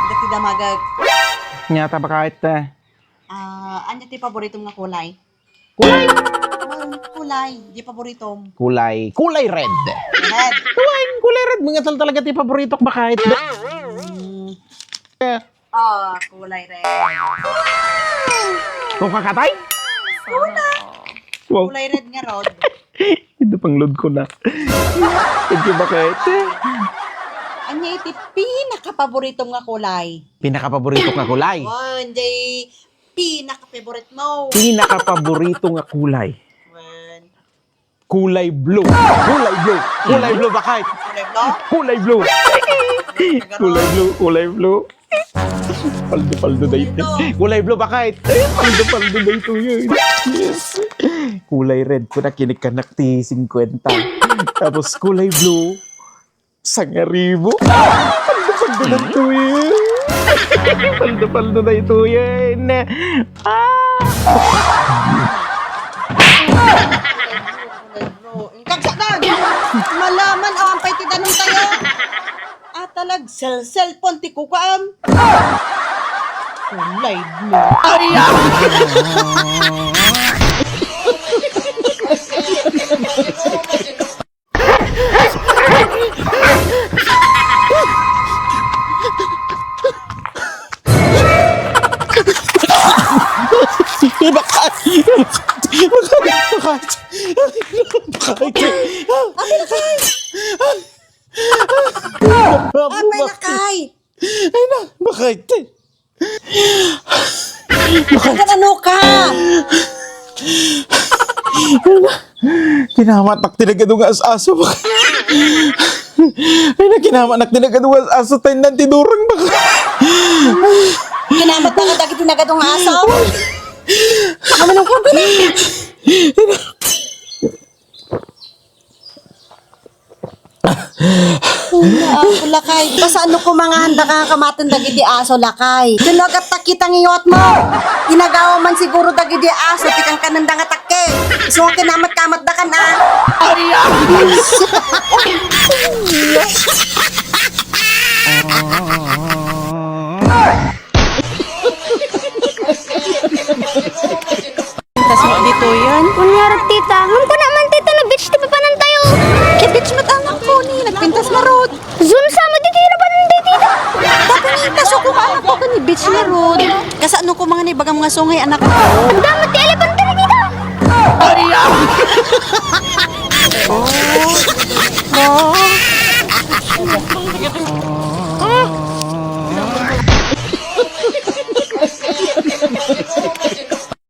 Dati damagag. Nyata ba kahit Anya ti paboritong nga kulay? kulay? Kulay, di paboritong. Kulay red. Red. Kulay red. Mga talaga ti paborito ko ba kahit Kulay red. Kung kakatay? Wow, Kulay red nga rod. hindi pang load ko na. Thank you, bakit? Anya iti pinaka-paboritong nga kulay. Pinaka-paborito nga kulay. Hindi pinaka-favorite mo. Pinaka-paborito nga kulay. One. Kulay blue. Kulay blue. Kulay blue, bakit? Kulay blue? Kulay blue. Kulay blue. Kulay blue. Paldo na ito. Kulay blue, bakit? Paldo na ito yun. Yes. Kulay red ko na kinikanak ti 50. Tapos kulay blue, 1,000. Paldo na ito yun. Paldo na ito yun. Kagsatan! Malaman ang ampay ti danong tayo. Talag cellphone ti kukaam. Kulay blue. Apay lakay! Bakit? Ano ka? Kinamatak tinagadong as-aso ba? Ay na kinamatak tinagadong as-aso tayo ng tinurang ba? Kinamat na ka dagit tinagadong aso? Ano nang ko na? Lakay, basta ano ko mga handa ka kamatan dagiti aso lakay. Tinagat takitang iyot mo. Ginagawa man siguro dagiti aso tikang kananda nga takke. So kinamat-kamat da ka na. Tas dito yan. Kunyari, tita. Ham ko naman, tita. Nag-beach di pa panan tayo. Kibits matangak ko ni nagpintas marot. Zoom sama, titira pa nan tita. Tapos ko ka anak ko ni bitch na rod. Kasano ko mga nibagang mga sungay anak ko. Ang damat, ti elephant